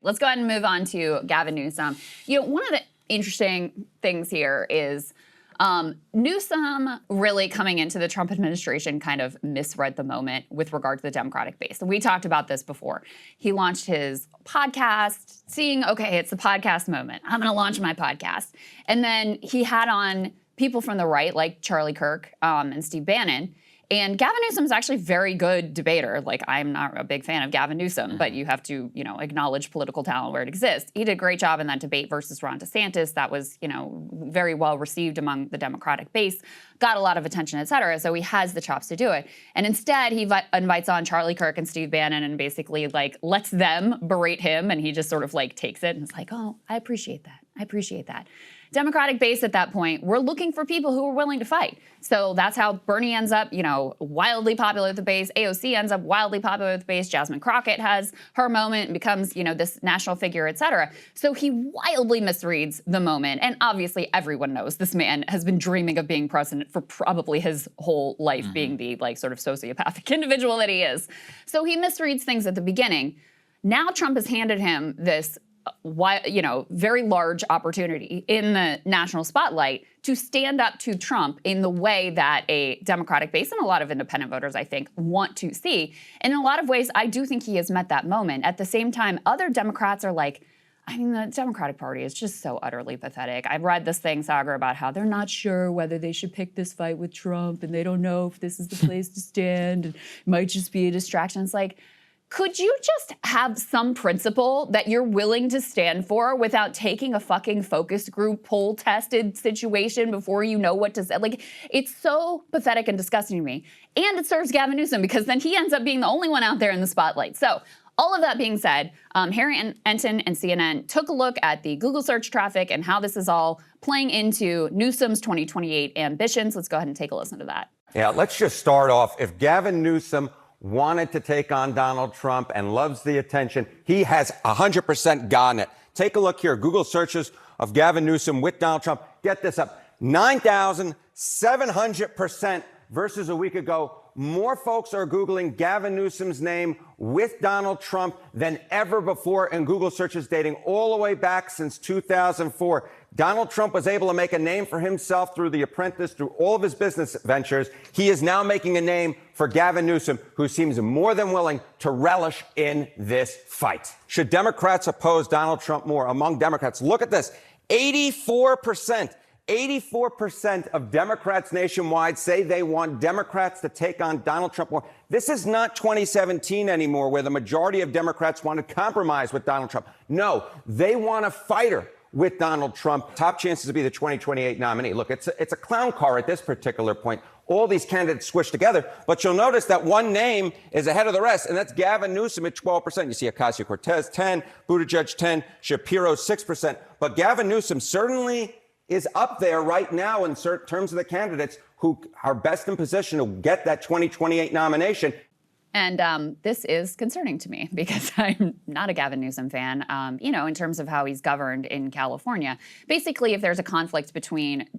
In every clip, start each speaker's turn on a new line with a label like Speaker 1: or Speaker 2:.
Speaker 1: Let's go ahead and move on to Gavin Newsom. You know, one of the interesting things here is Newsom really coming into the Trump administration kind of misread the moment with regard to the Democratic base. And we talked about this before. He launched his podcast, seeing, okay, it's the podcast moment. I'm going to launch my podcast. And then he had on people from the right, like Charlie Kirk and Steve Bannon. And Gavin Newsom is actually a very good debater. Like, I'm not a big fan of Gavin Newsom, but you have to, you know, acknowledge political talent where it exists. He did a great job in that debate versus Ron DeSantis. That was, you know, very well received among the Democratic base, got a lot of attention, et cetera. So he has the chops to do it. And instead, he invites on Charlie Kirk and Steve Bannon and basically, like, lets them berate him. And he just sort of, like, takes it and is like, oh, I appreciate that. I appreciate that. Democratic base at that point, we're looking for people who are willing to fight. So that's how Bernie ends up, you know, wildly popular with the base. AOC ends up wildly popular with the base. Jasmine Crockett has her moment and becomes, you know, this national figure, et cetera. So he wildly misreads the moment. And obviously everyone knows this man has been dreaming of being president for probably his whole life, being the, like, sort of sociopathic individual that he is. So he misreads things at the beginning. Now Trump has handed him this you know, very large opportunity in the national spotlight to stand up to Trump in the way that a Democratic base and a lot of independent voters, I think, want to see. And in a lot of ways, I do think he has met that moment. At the same time, other Democrats are like, I mean, the Democratic Party is just so utterly pathetic. I've read this thing, Saagar, about how they're not sure whether they should pick this fight with Trump, and they don't know if this is the place to stand, and it might just be a distraction. It's like, could you just have some principle that you're willing to stand for without taking a fucking focus group poll tested situation before you know what to say? Like, it's so pathetic and disgusting to me. And it serves Gavin Newsom because then he ends up being the only one out there in the spotlight. So all of that being said, Harry Enton and CNN took a look at the Google search traffic and how this is all playing into Newsom's 2028 ambitions. Let's go ahead and take a listen to that.
Speaker 2: Yeah, let's just start off. If Gavin Newsom wanted to take on Donald Trump and loves the attention, he has 100% gotten it. Take a look here. Google searches of Gavin Newsom with Donald Trump. Get this up. 9,700% versus a week ago. More folks are Googling Gavin Newsom's name with Donald Trump than ever before in Google searches dating all the way back since 2004. Donald Trump was able to make a name for himself through The Apprentice, through all of his business ventures. He is now making a name for Gavin Newsom, who seems more than willing to relish in this fight. Should Democrats oppose Donald Trump more? Among Democrats, look at this. 84% of Democrats nationwide say they want Democrats to take on Donald Trump more. This is not 2017 anymore, where the majority of Democrats want to compromise with Donald Trump. No, they want a fighter with Donald Trump. Top chances to be the 2028 nominee. Look, it's a clown car at this particular point. All these candidates squished together, but you'll notice that one name is ahead of the rest, and that's Gavin Newsom at 12%. You see Ocasio-Cortez 10, Buttigieg 10, Shapiro 6%. But Gavin Newsom certainly is up there right now in terms of the candidates who are best in position to get that 2028 nomination.
Speaker 1: And this is concerning to me because I'm not a Gavin Newsom fan, you know, in terms of how he's governed in California. Basically, if there's a conflict between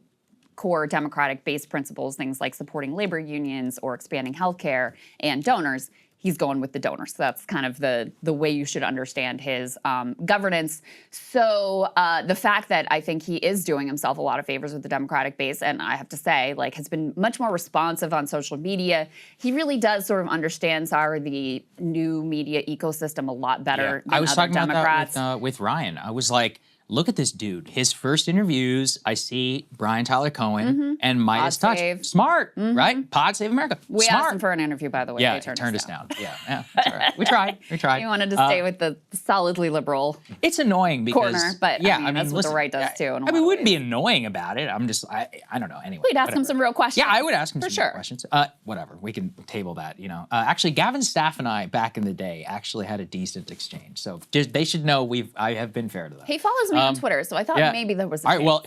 Speaker 1: core Democratic-based principles, things like supporting labor unions or expanding health care and donors, he's going with the donors. So that's kind of the way you should understand his governance. So the fact that I think he is doing himself a lot of favors with the Democratic base, and I have to say, like, has been much more responsive on social media. He really does sort of understand, Saagar, the new media ecosystem a lot better than
Speaker 3: I was
Speaker 1: other
Speaker 3: talking
Speaker 1: Democrats.
Speaker 3: about that with Ryan. I was like, look at this dude. His first interviews, I see Brian Tyler Cohen and Midas Touch. Smart, right? Pod Save America.
Speaker 1: We
Speaker 3: Smart.
Speaker 1: asked him for an interview, by the way.
Speaker 3: Yeah,
Speaker 1: they
Speaker 3: turned us down. Yeah, that's all right. We tried.
Speaker 1: He wanted to stay with the solidly liberal
Speaker 3: It's annoying because
Speaker 1: corner, but
Speaker 3: yeah,
Speaker 1: I mean, that's what the right does too.
Speaker 3: I mean, we wouldn't be annoying about it. I'm just, I don't know. Anyway,
Speaker 1: we'd ask him some real questions.
Speaker 3: Yeah, I would ask him
Speaker 1: for
Speaker 3: some
Speaker 1: sure.
Speaker 3: real questions. Whatever, we can table that. You know, actually, Gavin's staff and I back in the day actually had a decent exchange, so they should know I have been fair to them.
Speaker 1: He follows me on Twitter, so I thought maybe there was a
Speaker 3: All right,
Speaker 1: chance,
Speaker 3: well,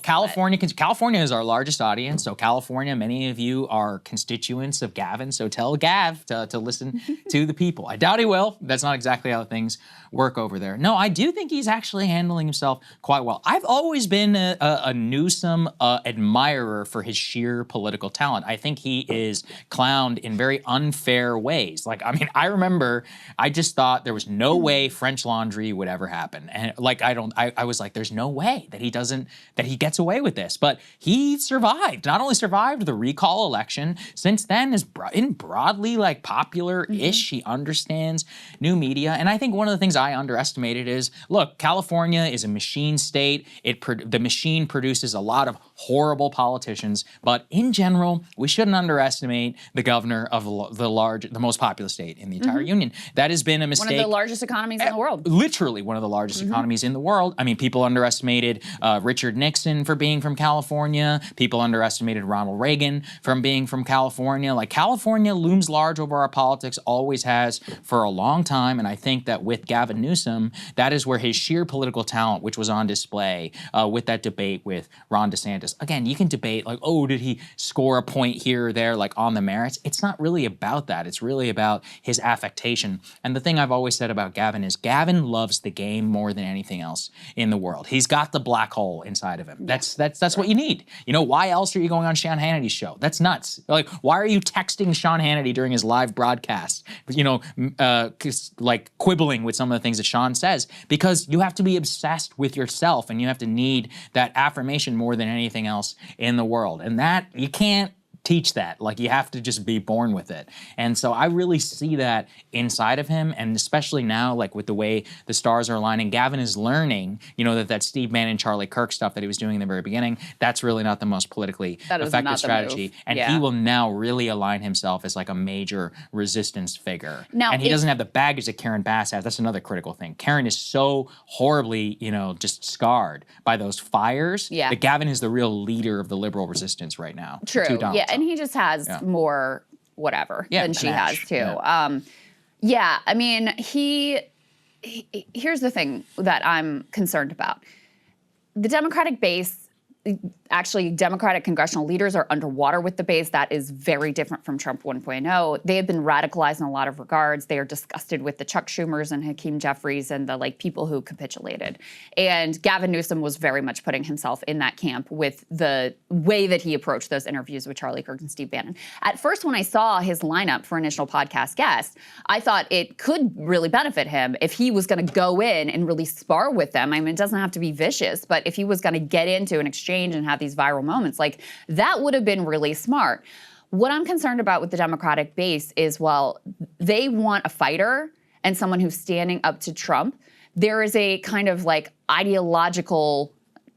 Speaker 3: California is our largest audience. So California, many of you are constituents of Gavin. So tell Gav to listen to the people. I doubt he will. That's not exactly how things work over there. No, I do think he's actually handling himself quite well. I've always been a Newsom admirer for his sheer political talent. I think he is clowned in very unfair ways. Like, I mean, I remember I just thought there was no way French Laundry would ever happen. And like, I was like, there's no way that he gets away with this. But he survived, not only survived the recall election, since then is broadly like popular-ish. He understands new media. And I think one of the things I underestimated is, look, California is a machine state. The machine produces a lot of horrible politicians. But in general, we shouldn't underestimate the governor of the most populous state in the entire union. That has been a mistake.
Speaker 1: One of the largest economies in the world.
Speaker 3: Literally one of the largest economies in the world. I mean, people underestimated Richard Nixon for being from California. People underestimated Ronald Reagan from being from California. Like, California looms large over our politics, always has for a long time. And I think that with Gavin Newsom, that is where his sheer political talent, which was on display with that debate with Ron DeSantis. Again, you can debate like, oh, did he score a point here or there, like on the merits? It's not really about that. It's really about his affectation. And the thing I've always said about Gavin is Gavin loves the game more than anything else in the world. He's got the black hole inside of him. That's what you need. You know, why else are you going on Sean Hannity's show? That's nuts. Like, why are you texting Sean Hannity during his live broadcast? You know, like quibbling with some of the things that Sean says, because you have to be obsessed with yourself and you have to need that affirmation more than anything else in the world. And that, you can't teach that. Like, you have to just be born with it. And so I really see that inside of him, and especially now, like with the way the stars are aligning, Gavin is learning, you know, that Steve Bannon, Charlie Kirk stuff that he was doing in the very beginning, that's really not the most politically effective strategy. And he will now really align himself as like a major resistance figure. Now, and he doesn't have the baggage that Karen Bass has. That's another critical thing. Karen is so horribly, you know, just scarred by those fires that Gavin is the real leader of the liberal resistance right now.
Speaker 1: True. Yeah. And he just has more whatever than she has too. I mean, here's the thing that I'm concerned about. The Democratic base, actually Democratic congressional leaders are underwater with the base. That is very different from Trump 1.0. They have been radicalized in a lot of regards. They are disgusted with the Chuck Schumers and Hakeem Jeffries and the people who capitulated. And Gavin Newsom was very much putting himself in that camp with the way that he approached those interviews with Charlie Kirk and Steve Bannon. At first, when I saw his lineup for initial podcast guest, I thought it could really benefit him if he was going to go in and really spar with them. I mean, it doesn't have to be vicious, but if he was going to get into an exchange and have these viral moments, like, that would have been really smart. What I'm concerned about with the Democratic base is, well, they want a fighter and someone who's standing up to Trump. There is a kind of like ideological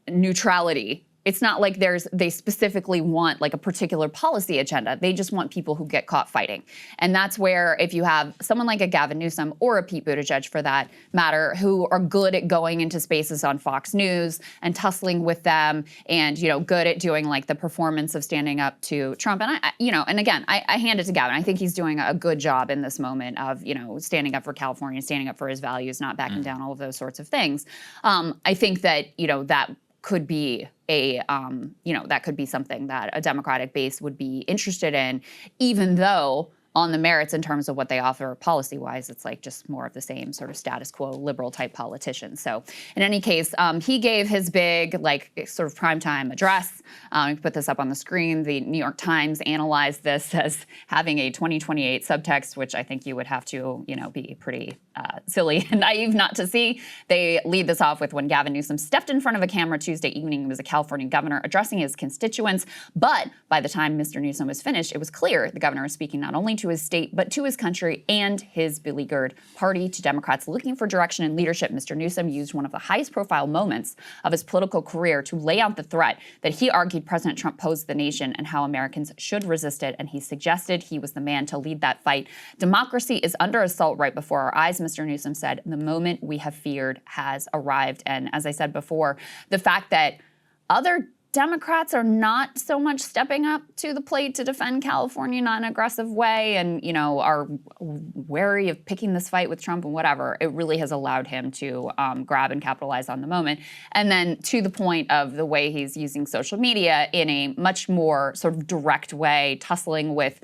Speaker 1: neutrality. It's not like they specifically want like a particular policy agenda. They just want people who get caught fighting. And that's where, if you have someone like a Gavin Newsom or a Pete Buttigieg for that matter, who are good at going into spaces on Fox News and tussling with them and, you know, good at doing like the performance of standing up to Trump. And and again, I hand it to Gavin. I think he's doing a good job in this moment of, you know, standing up for California, standing up for his values, not backing down, all of those sorts of things. I think that, you know, that could be that could be something that a Democratic base would be interested in, even though on the merits in terms of what they offer policy-wise, it's like just more of the same sort of status quo liberal-type politicians. So in any case, he gave his big, like, sort of primetime address. You put this up on the screen. The New York Times analyzed this as having a 2028 subtext, which I think you would have to, you know, be pretty silly and naive not to see. They lead this off with, when Gavin Newsom stepped in front of a camera Tuesday evening, he was a California governor addressing his constituents. But by the time Mr. Newsom was finished, it was clear the governor was speaking not only to his state, but to his country and his beleaguered party. To Democrats looking for direction and leadership, Mr. Newsom used one of the highest profile moments of his political career to lay out the threat that he argued President Trump posed the nation and how Americans should resist it. And he suggested he was the man to lead that fight. Democracy is under assault right before our eyes, Mr. Newsom said. The moment we have feared has arrived. And as I said before, the fact that other Democrats are not so much stepping up to the plate to defend California, not in an aggressive way, and are wary of picking this fight with Trump and whatever. It really has allowed him to grab and capitalize on the moment. And then to the point of the way he's using social media in a much more sort of direct way, tussling with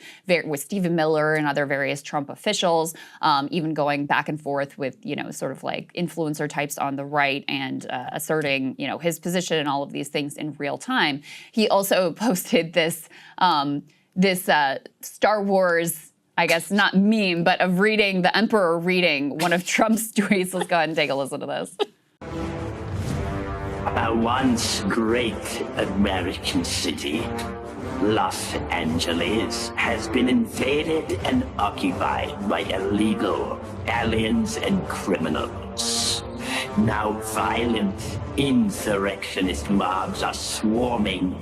Speaker 1: Stephen Miller and other various Trump officials, even going back and forth with sort of like influencer types on the right and asserting his position and all of these things in real time. He also posted this Star Wars, I guess not meme, but of reading the Emperor reading one of Trump's tweets. Let's go ahead and take a listen to this.
Speaker 4: A once great American city, Los Angeles, has been invaded and occupied by illegal aliens and criminals. Now violent insurrectionist mobs are swarming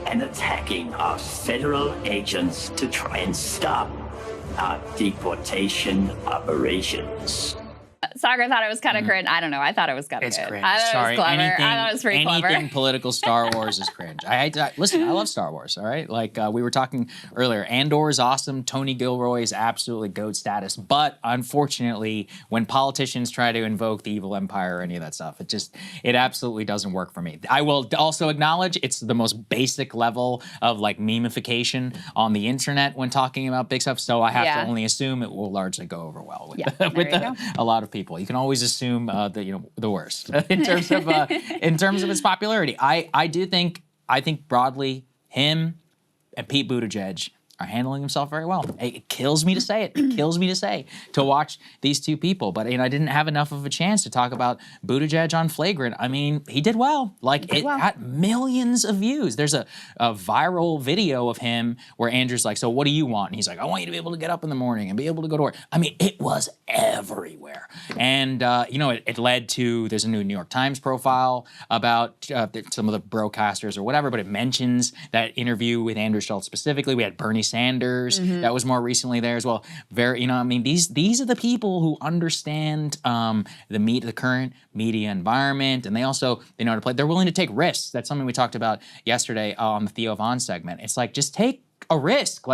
Speaker 4: and attacking our federal agents to try and stop our deportation operations.
Speaker 1: Saagar thought it was kind of cringe. I don't know. I thought it was kind of
Speaker 3: It's
Speaker 1: good.
Speaker 3: cringe.
Speaker 1: I thought
Speaker 3: Sorry,
Speaker 1: it was clever.
Speaker 3: anything,
Speaker 1: I thought it was pretty clever.
Speaker 3: anything political Star Wars is cringe. Listen, I love Star Wars, all right? Like we were talking earlier, Andor is awesome. Tony Gilroy is absolutely GOAT status. But unfortunately, when politicians try to invoke the evil empire or any of that stuff, it absolutely doesn't work for me. I will also acknowledge it's the most basic level of like memification on the internet when talking about big stuff. So I have to only assume it will largely go over well with, a lot of people. You can always assume the worst in terms of its popularity. I think broadly him and Pete Buttigieg are handling himself very well. It kills me to say it. It kills me to say to watch these two people. But I didn't have enough of a chance to talk about Buttigieg on Flagrant. I mean, he did well. It got millions of views. There's a viral video of him where Andrew's like, "So what do you want?" And he's like, "I want you to be able to get up in the morning and be able to go to work." I mean, it was everywhere. And it led to, there's a new New York Times profile about some of the broadcasters or whatever, but it mentions that interview with Andrew Schultz specifically. We had Bernie Sanders that was more recently there as well. These are the people who understand the current media environment, and they also know how to play. They're willing to take risks. That's something we talked about yesterday on the Theo Von segment. It's like, just take a risk.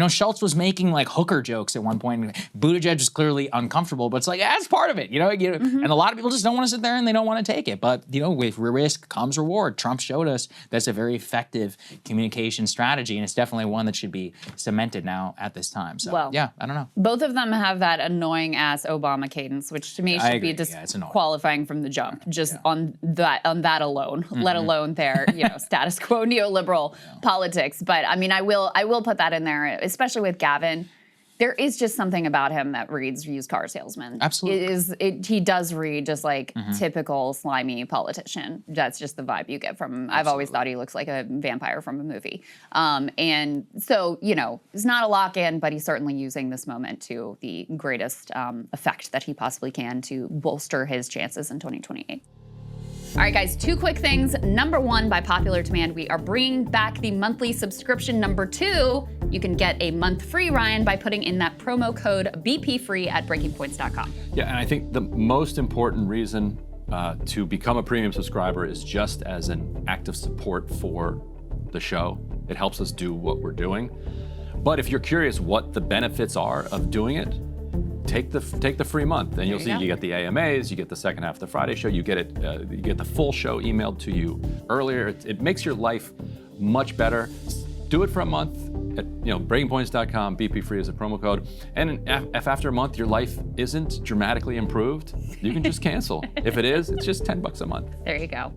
Speaker 3: Schultz was making like hooker jokes at one point. Buttigieg is clearly uncomfortable, but it's like, that's part of it, and a lot of people just don't want to sit there and they don't want to take it. But, with risk comes reward. Trump showed us that's a very effective communication strategy, and it's definitely one that should be cemented now at this time. So, I don't know.
Speaker 1: Both of them have that annoying ass Obama cadence, which to me should be disqualifying from the jump, on that alone, let alone their, status quo neoliberal politics. But I mean, I will put that in there, especially with Gavin. There is just something about him that reads used car salesman.
Speaker 3: Absolutely.
Speaker 1: He does read just like typical slimy politician. That's just the vibe you get from him. I've always thought he looks like a vampire from a movie. And so, it's not a lock-in, but he's certainly using this moment to the greatest effect that he possibly can to bolster his chances in 2028. All right, guys, two quick things. Number one, by popular demand, we are bringing back the monthly subscription. Number two, you can get a month free, Ryan, by putting in that promo code BPFree at breakingpoints.com.
Speaker 5: Yeah, and I think the most important reason to become a premium subscriber is just as an act of support for the show. It helps us do what we're doing. But if you're curious what the benefits are of doing it, take the free month, and you'll see you get the AMAs, you get the second half of the Friday show, you get the full show emailed to you earlier. It makes your life much better. Do it for a month at breakingpoints.com. BP free is a promo code. And if after a month your life isn't dramatically improved, you can just cancel. If it is, it's just $10 a month.
Speaker 1: There you go.